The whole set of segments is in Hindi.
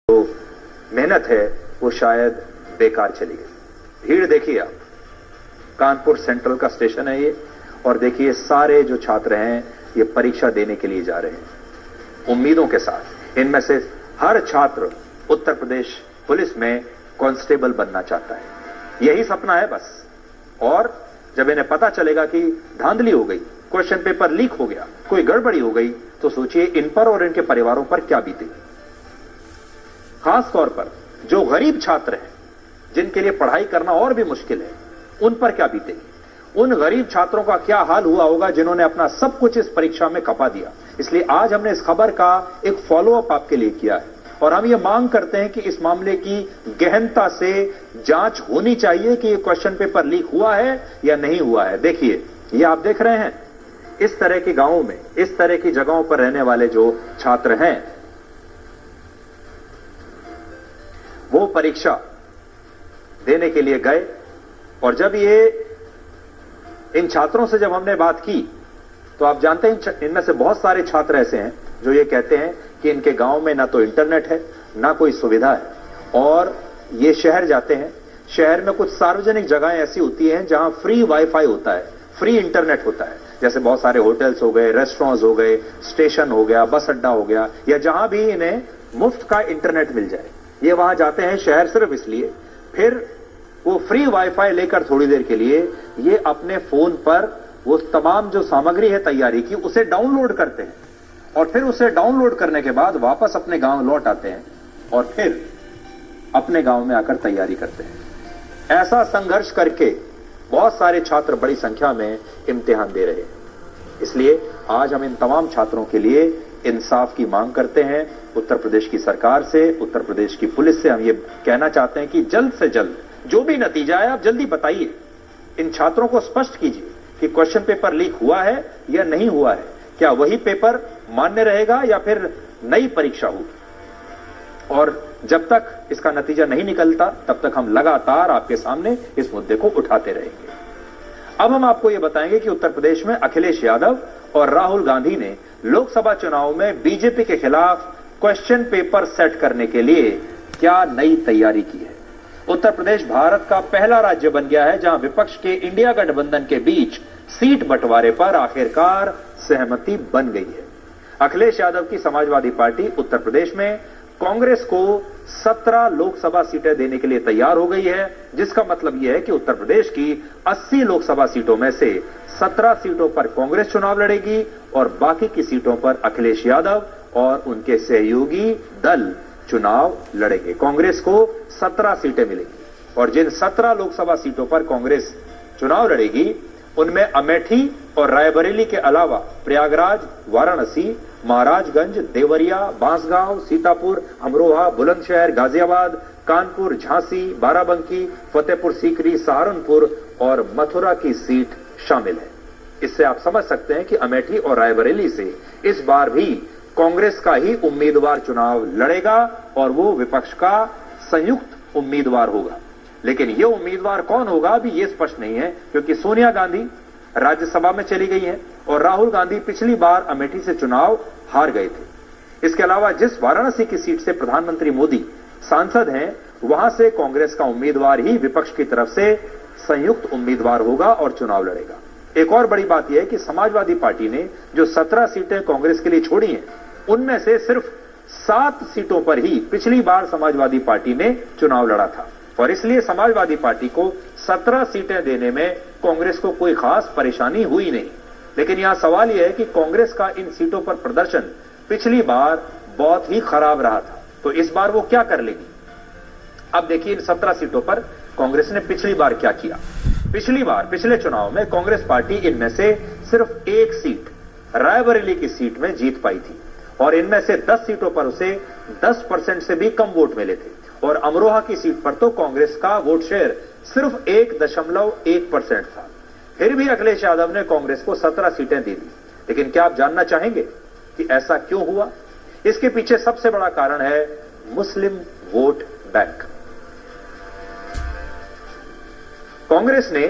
जो मेहनत है वो शायद बेकार चली गई। भीड़ देखिए आप, कानपुर सेंट्रल का स्टेशन है ये, और देखिए सारे जो छात्र हैं ये परीक्षा देने के लिए जा रहे हैं उम्मीदों के साथ। इनमें से हर छात्र उत्तर प्रदेश पुलिस में कांस्टेबल बनना चाहता है, यही सपना है बस। और जब इन्हें पता चलेगा कि धांधली हो गई, क्वेश्चन पेपर लीक हो गया, कोई गड़बड़ी हो गई, तो सोचिए इन पर और इनके परिवारों पर क्या बीतेगी। खास तौर पर जो गरीब छात्र हैं, जिनके लिए पढ़ाई करना और भी मुश्किल है, उन पर क्या बीतेगी। उन गरीब छात्रों का क्या हाल हुआ होगा जिन्होंने अपना सब कुछ इस परीक्षा में खपा दिया। इसलिए आज हमने इस खबर का एक फॉलोअप आपके लिए किया है और हम ये मांग करते हैं कि इस मामले की गहनता से जांच होनी चाहिए कि ये क्वेश्चन पेपर लीक हुआ है या नहीं हुआ है। देखिए, ये आप देख रहे हैं, इस तरह के गांवों में, इस तरह की जगहों पर रहने वाले जो छात्र हैं, वो परीक्षा देने के लिए गए। और जब इन छात्रों से जब हमने बात की तो आप जानते हैं इनमें से बहुत सारे छात्र ऐसे हैं जो ये कहते हैं कि इनके गांव में ना तो इंटरनेट है, ना कोई सुविधा है, और ये शहर जाते हैं, शहर में कुछ सार्वजनिक जगहें ऐसी होती हैं जहां फ्री वाईफाई होता है, फ्री इंटरनेट होता है, जैसे बहुत सारे होटल्स हो गए, रेस्टोरेंट्स हो गए, स्टेशन हो गया, बस अड्डा हो गया, या जहां भी इन्हें मुफ्त का इंटरनेट मिल जाए। ये वहां जाते हैं शहर सिर्फ इसलिए, फिर वो फ्री वाईफाई लेकर थोड़ी देर के लिए ये अपने फोन पर वो तमाम जो सामग्री है तैयारी की उसे डाउनलोड करते हैं, और फिर उसे डाउनलोड करने के बाद वापस अपने गांव लौट आते हैं और फिर अपने गांव में आकर तैयारी करते हैं। ऐसा संघर्ष करके बहुत सारे छात्र बड़ी संख्या में इम्तिहान दे रहे हैं। इसलिए आज हम इन तमाम छात्रों के लिए इंसाफ की मांग करते हैं। उत्तर प्रदेश की सरकार से, उत्तर प्रदेश की पुलिस से हम ये कहना चाहते हैं कि जल्द से जल्द जो भी नतीजा है आप जल्दी बताइए, इन छात्रों को स्पष्ट कीजिए कि क्वेश्चन पेपर लीक हुआ है या नहीं हुआ है, क्या वही पेपर मान्य रहेगा या फिर नई परीक्षा होगी। और जब तक इसका नतीजा नहीं निकलता तब तक हम लगातार आपके सामने इस मुद्दे को उठाते रहेंगे। अब हम आपको यह बताएंगे कि उत्तर प्रदेश में अखिलेश यादव और राहुल गांधी ने लोकसभा चुनाव में बीजेपी के खिलाफ क्वेश्चन पेपर सेट करने के लिए क्या नई तैयारी की है। उत्तर प्रदेश भारत का पहला राज्य बन गया है जहां विपक्ष के इंडिया गठबंधन के बीच सीट बंटवारे पर आखिरकार सहमति बन गई है। अखिलेश यादव की समाजवादी पार्टी उत्तर प्रदेश में कांग्रेस को 17 लोकसभा सीटें देने के लिए तैयार हो गई है, जिसका मतलब यह है कि उत्तर प्रदेश की 80 लोकसभा सीटों में से 17 सीटों पर कांग्रेस चुनाव लड़ेगी और बाकी की सीटों पर अखिलेश यादव और उनके सहयोगी दल चुनाव लड़ेंगे। कांग्रेस को 17 सीटें मिलेंगी और जिन 17 लोकसभा सीटों पर कांग्रेस चुनाव लड़ेगी उनमें अमेठी और रायबरेली के अलावा प्रयागराज, वाराणसी, महाराजगंज, देवरिया, बांसगांव, सीतापुर, अमरोहा, बुलंदशहर, गाजियाबाद, कानपुर, झांसी, बाराबंकी, फतेहपुर सीकरी, सहारनपुर और मथुरा की सीट शामिल है। इससे आप समझ सकते हैं कि अमेठी और रायबरेली से इस बार भी कांग्रेस का ही उम्मीदवार चुनाव लड़ेगा और वो विपक्ष का संयुक्त उम्मीदवार होगा। लेकिन ये उम्मीदवार कौन होगा अभी ये स्पष्ट नहीं है, क्योंकि सोनिया गांधी राज्यसभा में चली गई हैं और राहुल गांधी पिछली बार अमेठी से चुनाव हार गए थे। इसके अलावा जिस वाराणसी की सीट से प्रधानमंत्री मोदी सांसद हैं, वहां से कांग्रेस का उम्मीदवार ही विपक्ष की तरफ से संयुक्त उम्मीदवार होगा और चुनाव लड़ेगा। एक और बड़ी बात यह है कि समाजवादी पार्टी ने जो 17 सीटें कांग्रेस के लिए छोड़ी हैं, उनमें से सिर्फ 7 सीटों पर ही पिछली बार समाजवादी पार्टी ने चुनाव लड़ा था और इसलिए समाजवादी पार्टी को 17 सीटें देने में कांग्रेस को कोई खास परेशानी हुई नहीं। लेकिन यहां सवाल यह है कि कांग्रेस का इन सीटों पर प्रदर्शन पिछली बार बहुत ही खराब रहा था, तो इस बार वो क्या कर लेगी। अब देखिए इन 17 सीटों पर कांग्रेस ने पिछली बार क्या किया। पिछली बार, पिछले चुनाव में कांग्रेस पार्टी इनमें से सिर्फ एक सीट, रायबरेली की सीट में जीत पाई थी और इनमें से 10 सीटों पर उसे 10% से भी कम वोट मिले थे और अमरोहा की सीट पर तो कांग्रेस का वोट शेयर सिर्फ 1.1% था। फिर भी अखिलेश यादव ने कांग्रेस को 17 सीटें दे दी। लेकिन क्या आप जानना चाहेंगे कि ऐसा क्यों हुआ? इसके पीछे सबसे बड़ा कारण है मुस्लिम वोट बैंक। कांग्रेस ने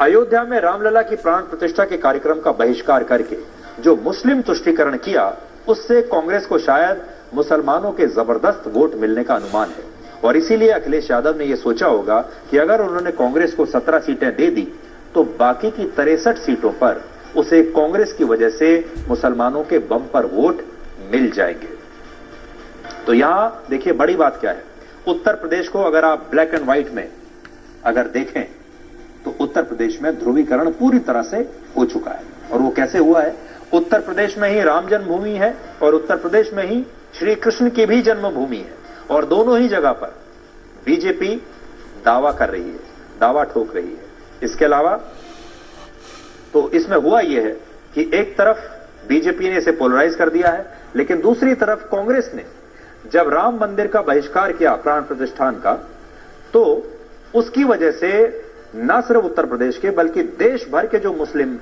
अयोध्या में रामलला की प्राण प्रतिष्ठा के कार्यक्रम का बहिष्कार करके जो मुस्लिम तुष्टीकरण किया, उससे कांग्रेस को शायद मुसलमानों के जबरदस्त वोट मिलने का अनुमान है और इसीलिए अखिलेश यादव ने यह सोचा होगा कि अगर उन्होंने कांग्रेस को 17 सीटें दे दी तो बाकी की 63 सीटों पर उसे कांग्रेस की वजह से मुसलमानों के बम्पर वोट मिल जाएंगे। तो यहां देखिए बड़ी बात क्या है, उत्तर प्रदेश को अगर आप ब्लैक एंड व्हाइट में अगर देखें तो उत्तर प्रदेश में ध्रुवीकरण पूरी तरह से हो चुका है। और वो कैसे हुआ है? उत्तर प्रदेश में ही राम जन्मभूमि है और उत्तर प्रदेश में ही श्री कृष्ण की भी जन्मभूमि है और दोनों ही जगह पर बीजेपी दावा कर रही है, दावा ठोक रही है। इसके अलावा तो इसमें हुआ यह है कि एक तरफ बीजेपी ने इसे पोलराइज कर दिया है, लेकिन दूसरी तरफ कांग्रेस ने जब राम मंदिर का बहिष्कार किया प्राण प्रतिष्ठान का, तो उसकी वजह से न सिर्फ उत्तर प्रदेश के बल्कि देश भर के जो मुस्लिम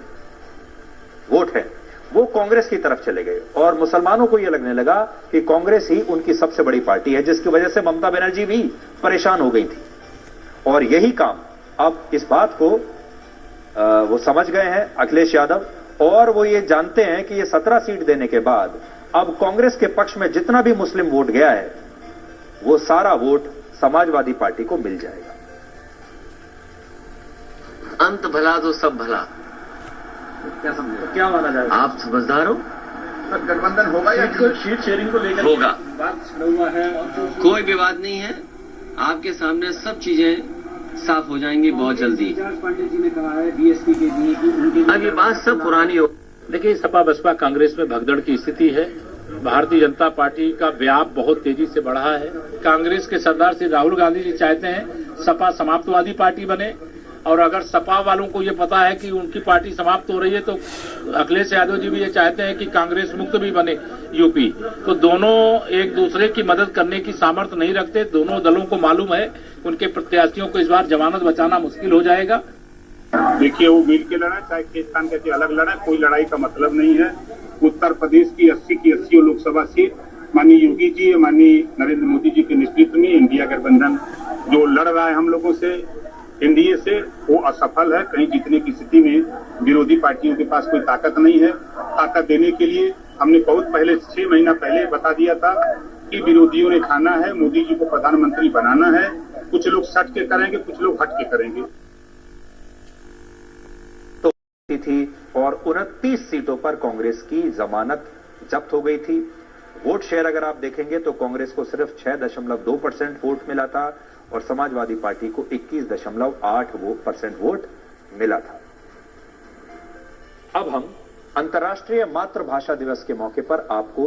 वोट हैं वो कांग्रेस की तरफ चले गए और मुसलमानों को यह लगने लगा कि कांग्रेस ही उनकी सबसे बड़ी पार्टी है, जिसकी वजह से ममता बनर्जी भी परेशान हो गई थी। और यही काम अब इस बात को वो समझ गए हैं अखिलेश यादव और वो ये जानते हैं कि ये 17 सीट देने के बाद अब कांग्रेस के पक्ष में जितना भी मुस्लिम वोट गया है वो सारा वोट समाजवादी पार्टी को मिल जाएगा। अंत भला तो सब भला, क्या समझे? तो क्या माना जाएगा? आप समझदार हो? सर गठबंधन होगा या शीट शेयरिंग को लेकर होगा। बात हुआ है कोई विवाद नहीं है, आपके सामने सब चीजें साफ हो जाएंगी बहुत जल्दी। पांडे जी ने कहा है बीएसपी के लिए कि उनके अब ये बात सब पुरानी हो। देखिए, सपा बसपा कांग्रेस में भगदड़ की स्थिति है। भारतीय जनता पार्टी का व्याप बहुत तेजी से बढ़ा है। कांग्रेस के सरदार श्री राहुल गांधी जी चाहते हैं सपा समाप्तवादी पार्टी बने और अगर सपा वालों को ये पता है कि उनकी पार्टी समाप्त हो रही है तो अखिलेश यादव जी भी ये चाहते हैं कि कांग्रेस मुक्त भी बने यूपी। तो दोनों एक दूसरे की मदद करने की सामर्थ्य नहीं रखते। दोनों दलों को मालूम है उनके प्रत्याशियों को इस बार जमानत बचाना मुश्किल हो जाएगा। देखिए, वो मिल के लड़ा चाहे किसान कहते अलग लड़ा, कोई लड़ाई का मतलब नहीं है। उत्तर प्रदेश की 80 की 80 लोकसभा सीट माननीय योगी जी, माननीय नरेंद्र मोदी जी के नेतृत्व में इंडिया गठबंधन जो लड़ रहा है हम लोगों से, एनडीए से, वो असफल है। कहीं जीतने की स्थिति में विरोधी पार्टियों के पास कोई ताकत नहीं है। ताकत देने के लिए हमने बहुत पहले 6 महीना पहले बता दिया था कि विरोधियों ने खाना है, मोदी जी को प्रधानमंत्री बनाना है। कुछ लोग सट के करेंगे, कुछ लोग हट के करेंगे। तो थी और 29 सीटों पर कांग्रेस की जमानत जब्त हो गई थी। वोट शेयर अगर आप देखेंगे तो कांग्रेस को सिर्फ 6.2% वोट मिला था और समाजवादी पार्टी को 21.8% वोट मिला था। अब हम अंतर्राष्ट्रीय मातृभाषा दिवस के मौके पर आपको